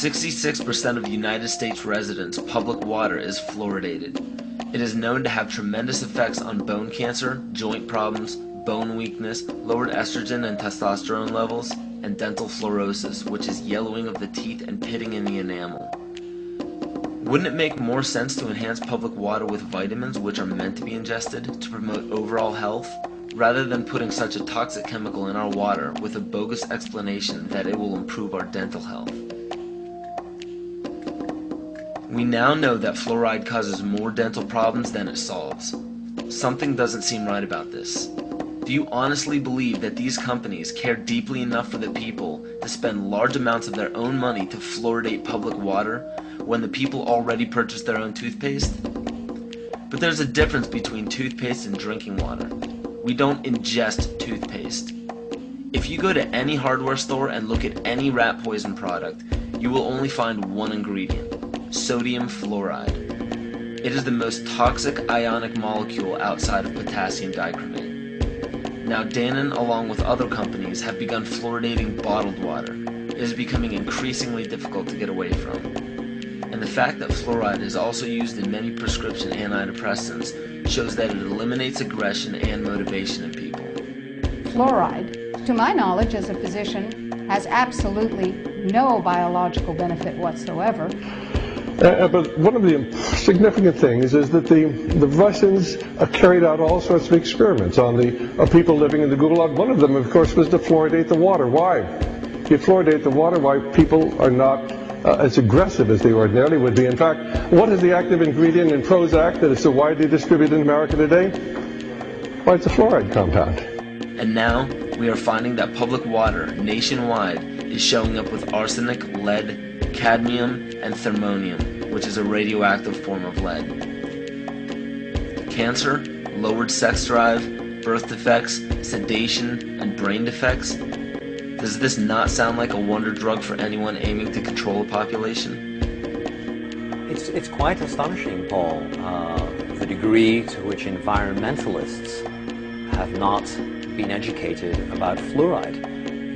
66% of United States residents' public water is fluoridated. It is known to have tremendous effects on bone cancer, joint problems, bone weakness, lowered estrogen and testosterone levels, and dental fluorosis, which is yellowing of the teeth and pitting in the enamel. Wouldn't it make more sense to enhance public water with vitamins which are meant to be ingested to promote overall health, rather than putting such a toxic chemical in our water with a bogus explanation that it will improve our dental health? We now know that fluoride causes more dental problems than it solves. Something doesn't seem right about this. Do you honestly believe that these companies care deeply enough for the people to spend large amounts of their own money to fluoridate public water when the people already purchase their own toothpaste? But there's a difference between toothpaste and drinking water. We don't ingest toothpaste. If you go to any hardware store and look at any rat poison product, you will only find one ingredient: sodium fluoride. It is the most toxic ionic molecule outside of potassium dichromate. Now Dannon, along with other companies, have begun fluoridating bottled water. It is becoming increasingly difficult to get away from. And the fact that fluoride is also used in many prescription antidepressants shows that it eliminates aggression and motivation in people. Fluoride, to my knowledge as a physician, has absolutely no biological benefit whatsoever. But one of the significant things is that the Russians carried out all sorts of experiments on the people living in the Gulag. One of them, of course, was to fluoridate the water. Why? You fluoridate the water, why people are not as aggressive as they ordinarily would be. In fact, what is the active ingredient in Prozac that is so widely distributed in America today? Why, it's a fluoride compound. And now, we are finding that public water nationwide is showing up with arsenic, lead, cadmium, and thermonium, which is a radioactive form of lead. Cancer, lowered sex drive, birth defects, sedation, and brain defects. Does this not sound like a wonder drug for anyone aiming to control a population? It's quite astonishing, Paul, the degree to which environmentalists have not been educated about fluoride.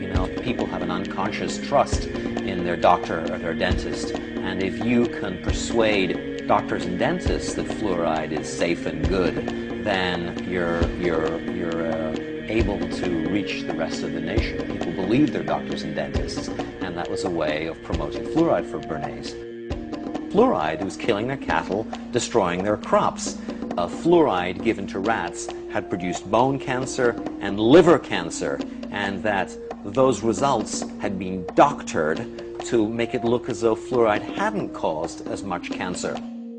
You know, people have an unconscious trust in their doctor or their dentist, and if you can persuade doctors and dentists that fluoride is safe and good, then you're able to reach the rest of the nation. People believe their doctors and dentists, and that was a way of promoting fluoride for Bernays. Fluoride was killing their cattle, destroying their crops. Fluoride given to rats had produced bone cancer and liver cancer, and that those results had been doctored to make it look as though fluoride hadn't caused as much cancer.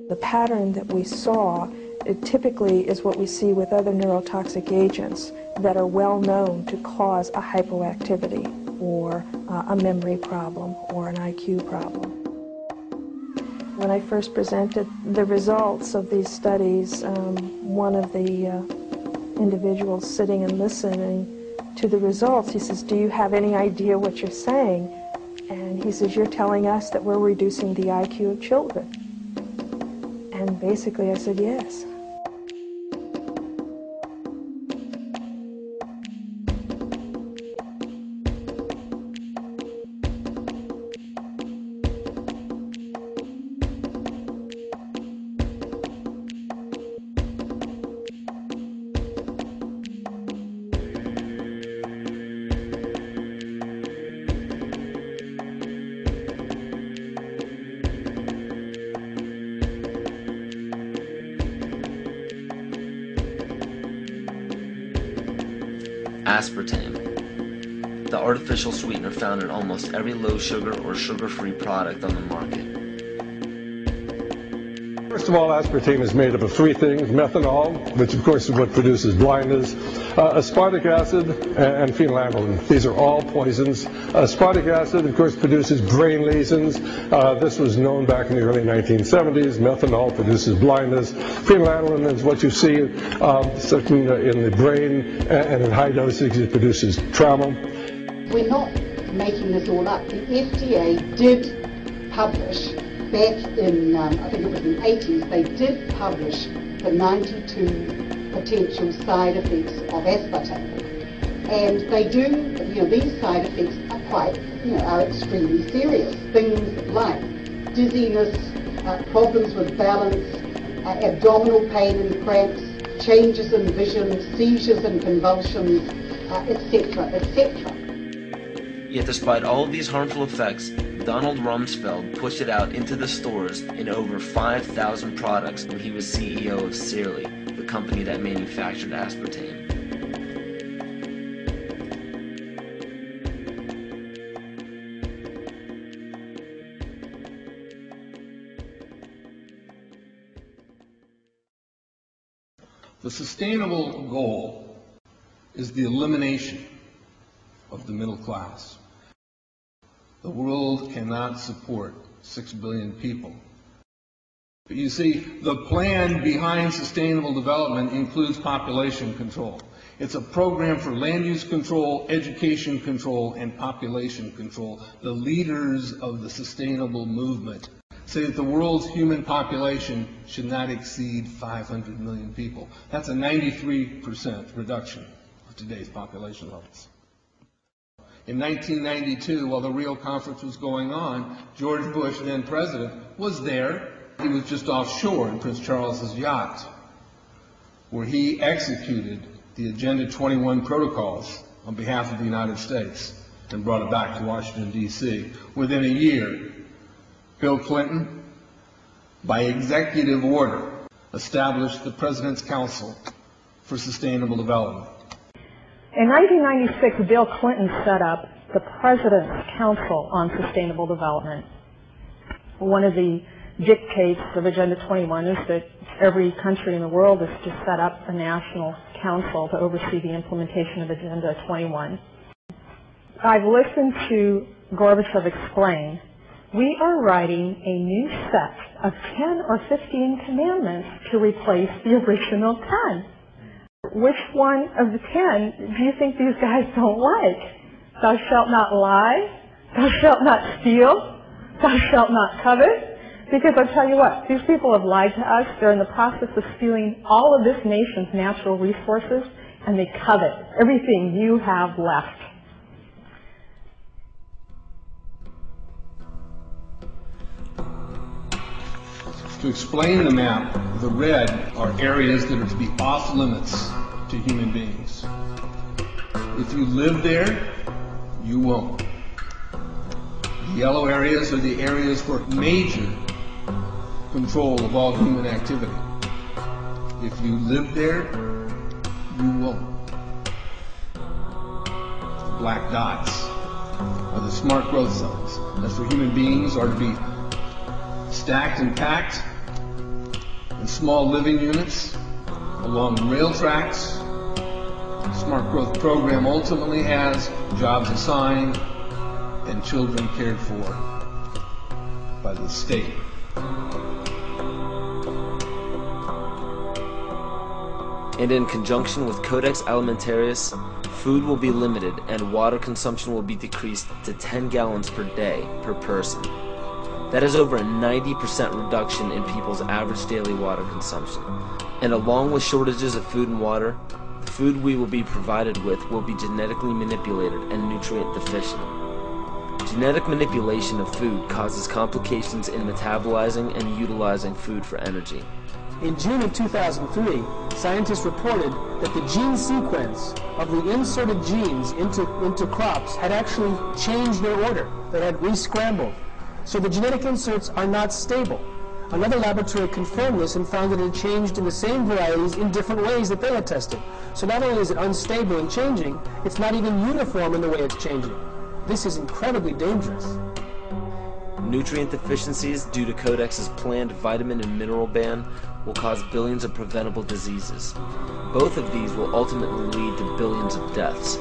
The pattern that we saw, it typically is what we see with other neurotoxic agents that are well known to cause a hypoactivity or a memory problem or an IQ problem. When I first presented the results of these studies, one of the individuals sitting and listening to the results, he says, "Do you have any idea what you're saying?" And he says, "You're telling us that we're reducing the IQ of children." And basically I said, yes. Aspartame, the artificial sweetener found in almost every low-sugar or sugar-free product on the market. First of all, aspartame is made up of three things: methanol, which of course is what produces blindness, aspartic acid, and phenylalanine. These are all poisons. Aspartic acid, of course, produces brain lesions. This was known back in the early 1970s. Methanol produces blindness. Phenylalanine is what you see in the brain, and in high dosage it produces trauma. We're not making this all up. The FDA did publish back in, I think it was in the 80s, they did publish the 92 potential side effects of aspartame. And they do, these side effects quite, are extremely serious. Things like dizziness, problems with balance, abdominal pain and cramps, changes in vision, seizures and convulsions, etc., etc. Yet despite all of these harmful effects, Donald Rumsfeld pushed it out into the stores in over 5,000 products when he was CEO of Searly, the company that manufactured aspartame. The sustainable goal is the elimination of the middle class. The world cannot support 6 billion people. But you see, the plan behind sustainable development includes population control. It's a program for land use control, education control, and population control. The leaders of the sustainable movement say that the world's human population should not exceed 500 million people. That's a 93% reduction of today's population levels. In 1992, while the Rio conference was going on, George Bush, then president, was there. He was just offshore in Prince Charles's yacht, where he executed the Agenda 21 protocols on behalf of the United States and brought it back to Washington, D.C. Within a year, Bill Clinton, by executive order, established the President's Council for Sustainable Development. In 1996, Bill Clinton set up the President's Council on Sustainable Development. One of the dictates of Agenda 21 is that every country in the world is to set up a national council to oversee the implementation of Agenda 21. I've listened to Gorbachev explain, we are writing a new set of 10 or 15 commandments to replace the original 10. Which one of the 10 do you think these guys don't like? Thou shalt not lie, thou shalt not steal, thou shalt not covet. Because I'll tell you what, these people have lied to us. They're in the process of stealing all of this nation's natural resources, and they covet everything you have left. To explain the map, the red are areas that are to be off limits to human beings. If you live there, you won't. The yellow areas are the areas for major control of all human activity. If you live there, you won't. The black dots are the smart growth zones. That's where human beings are to be stacked and packed in small living units along rail tracks. The Smart Growth Program ultimately has jobs assigned and children cared for by the state. And in conjunction with Codex Alimentarius, food will be limited and water consumption will be decreased to 10 gallons per day per person. That is over a 90% reduction in people's average daily water consumption. And along with shortages of food and water, the food we will be provided with will be genetically manipulated and nutrient deficient. Genetic manipulation of food causes complications in metabolizing and utilizing food for energy. In June of 2003, scientists reported that the gene sequence of the inserted genes into crops had actually changed their order. They had re-scrambled. So the genetic inserts are not stable. Another laboratory confirmed this and found that it had changed in the same varieties in different ways that they had tested. So not only is it unstable and changing, it's not even uniform in the way it's changing. This is incredibly dangerous. Nutrient deficiencies due to Codex's planned vitamin and mineral ban will cause billions of preventable diseases. Both of these will ultimately lead to billions of deaths.